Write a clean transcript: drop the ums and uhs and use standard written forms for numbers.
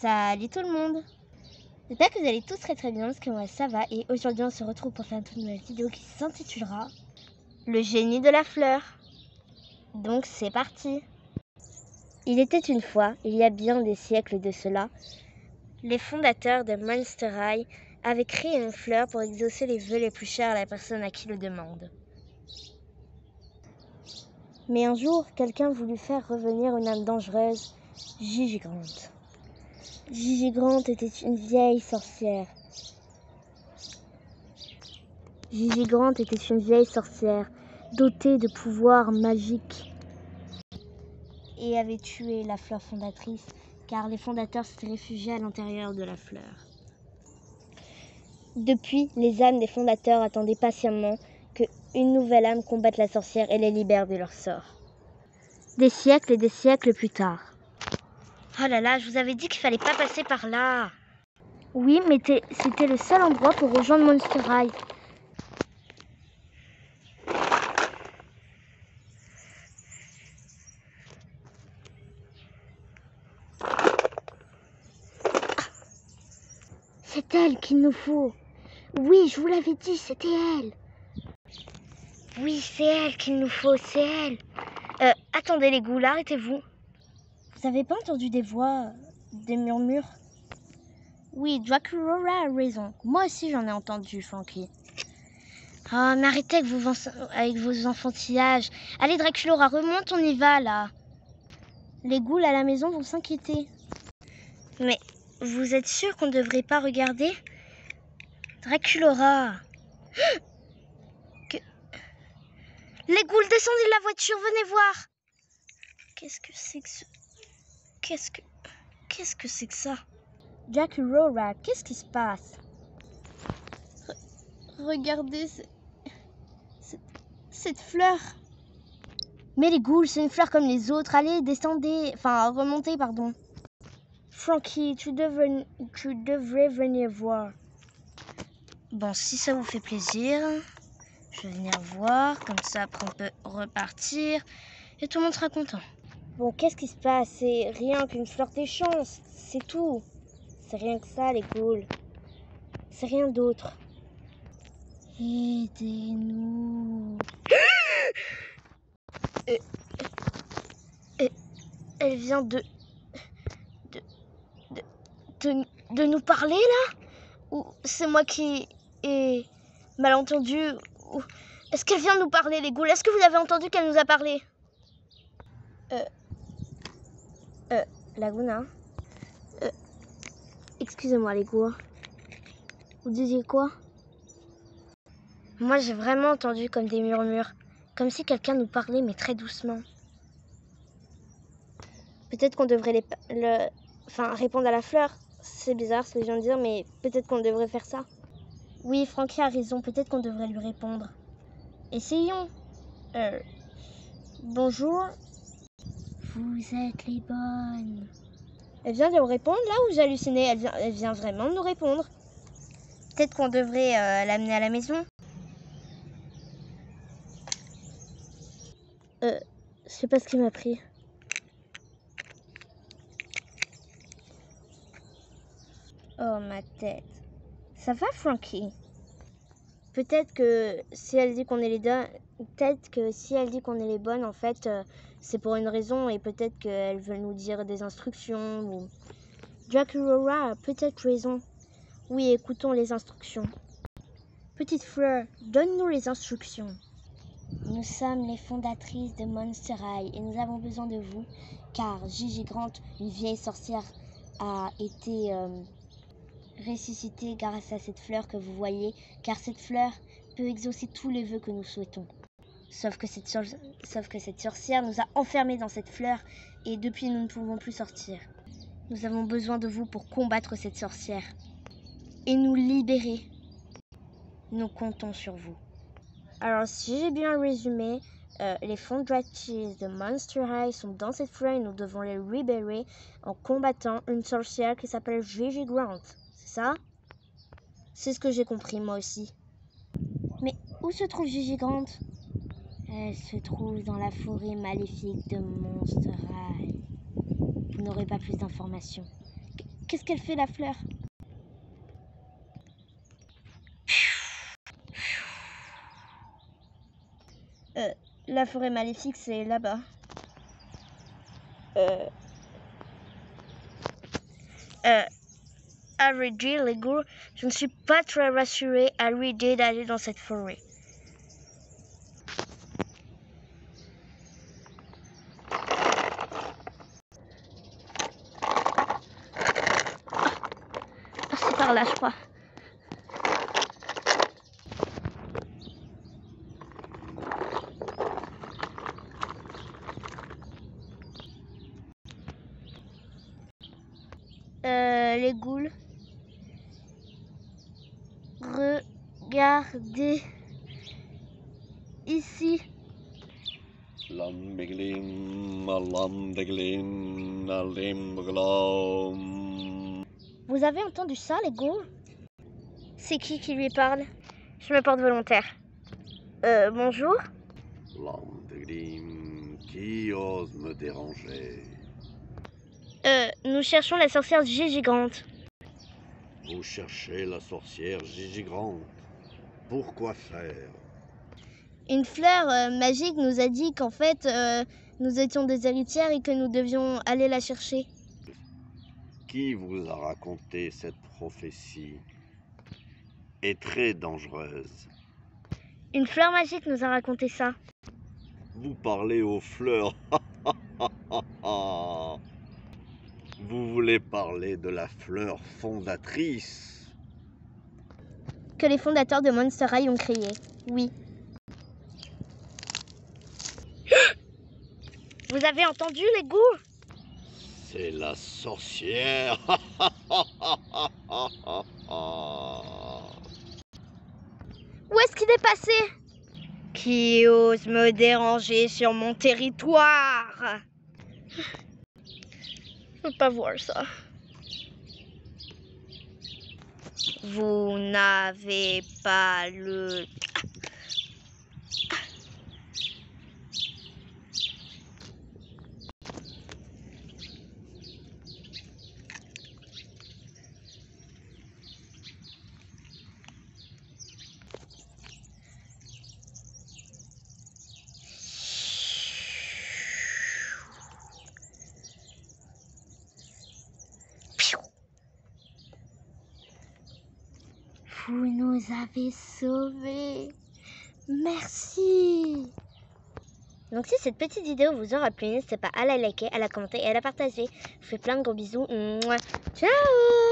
Salut tout le monde! J'espère que vous allez tous très bien parce que moi ça va et aujourd'hui on se retrouve pour faire une toute nouvelle vidéo qui s'intitulera Le génie de la fleur. Donc c'est parti! Il était une fois, il y a bien des siècles de cela, les fondateurs de Monster High avaient créé une fleur pour exaucer les vœux les plus chers à la personne à qui le demande. Mais un jour, quelqu'un voulut faire revenir une âme dangereuse, Gigi Grant. Gigi Grant était une vieille sorcière. Gigi Grant était une vieille sorcière, dotée de pouvoirs magiques, et avait tué la fleur fondatrice, car les fondateurs s'étaient réfugiés à l'intérieur de la fleur. Depuis, les âmes des fondateurs attendaient patiemment qu'une nouvelle âme combatte la sorcière et les libère de leur sort. Des siècles et des siècles plus tard. Oh là là, je vous avais dit qu'il fallait pas passer par là. Oui, mais c'était le seul endroit pour rejoindre Monster High. C'est elle qu'il nous faut. Oui, je vous l'avais dit, c'était elle. Oui, c'est elle qu'il nous faut, c'est elle. Attendez les ghouls, arrêtez-vous. Vous avez pas entendu des voix, des murmures? Oui, Dracula a raison. Moi aussi j'en ai entendu, Frankie. Oh, mais arrêtez avec vos enfantillages. Allez Dracula, remonte, on y va là. Les ghouls à la maison vont s'inquiéter. Mais vous êtes sûr qu'on ne devrait pas regarder? Dracula. Les ghouls, descendez de la voiture, venez voir. Qu'est-ce que c'est que ce... Qu'est-ce que c'est que ça? Dracula, qu'est-ce qui se passe? Regardez cette fleur. Mais les ghouls, c'est une fleur comme les autres. Allez, descendez. Enfin, remontez, pardon. Frankie, tu devrais venir voir. Bon, si ça vous fait plaisir, je vais venir voir. Comme ça, après, on peut repartir. Et tout le monde sera content. Bon, qu'est-ce qui se passe? C'est rien qu'une fleur des chances. C'est tout. C'est rien que ça, les ghouls. C'est rien d'autre. Aidez-nous. Elle vient de nous parler, là? Ou c'est moi qui ai mal entendu? Ou... Est-ce qu'elle vient de nous parler, les ghouls? Est-ce que vous avez entendu qu'elle nous a parlé? Laguna? Excusez-moi, les ghouls. Vous disiez quoi? Moi, j'ai vraiment entendu comme des murmures. Comme si quelqu'un nous parlait, mais très doucement. Peut-être qu'on devrait répondre à la fleur. C'est bizarre ce que je viens de dire, mais peut-être qu'on devrait faire ça. Oui, Frankie a raison. Peut-être qu'on devrait lui répondre. Essayons. Bonjour. Vous êtes les bonnes. Elle vient de nous répondre là ou j'ai halluciné? Elle vient vraiment de nous répondre. Peut-être qu'on devrait l'amener à la maison. Je sais pas ce qui m'a pris. Oh, ma tête. Ça va, Frankie? Peut-être que si elle dit qu'on est les bonnes, en fait, c'est pour une raison et peut-être qu'elle veut nous dire des instructions ou... Dracula a peut-être raison. Oui, écoutons les instructions. Petite fleur, donne-nous les instructions. Nous sommes les fondatrices de Monster High et nous avons besoin de vous car Gigi Grant, une vieille sorcière, a été ressuscitée grâce à cette fleur que vous voyez, car cette fleur peut exaucer tous les vœux que nous souhaitons. Sauf que cette sorcière nous a enfermés dans cette fleur et depuis nous ne pouvons plus sortir. Nous avons besoin de vous pour combattre cette sorcière et nous libérer. Nous comptons sur vous. Alors, si j'ai bien résumé, les fondatrices de Monster High sont dans cette fleur et nous devons les libérer en combattant une sorcière qui s'appelle Gigi Grant. C'est ça? C'est ce que j'ai compris, moi aussi. Mais où se trouve Gigi Grant? Elle se trouve dans la forêt maléfique de Monster High. Vous n'aurez pas plus d'informations. Qu'est-ce qu'elle fait, la fleur? La forêt maléfique, c'est là-bas. À vrai dire, les gars, je ne suis pas très rassurée à l'idée d'aller dans cette forêt. C'est par là, je crois. Les ghouls. Regardez ici. Vous avez entendu ça, les ghouls? C'est qui lui parle? Je me porte volontaire. Bonjour? Qui ose me déranger? Nous cherchons la sorcière Gigigrande. Vous cherchez la sorcière Gigigrande. Pourquoi faire? Une fleur magique nous a dit qu'en fait, nous étions des héritières et que nous devions aller la chercher. Qui vous a raconté cette prophétie? Est très dangereuse. Une fleur magique nous a raconté ça. Vous parlez aux fleurs. Vous voulez parler de la fleur fondatrice? Que les fondateurs de Monster High ont créé. Oui. Vous avez entendu, les ghouls? C'est la sorcière. Où est-ce qu'il est passé? Qui ose me déranger sur mon territoire? Je peux pas voir ça. Vous n'avez pas le... Vous nous avez sauvés. Merci. Donc si cette petite vidéo vous aura plu, n'hésitez pas à la liker, à la commenter et à la partager. Je vous fais plein de gros bisous. Mouah. Ciao.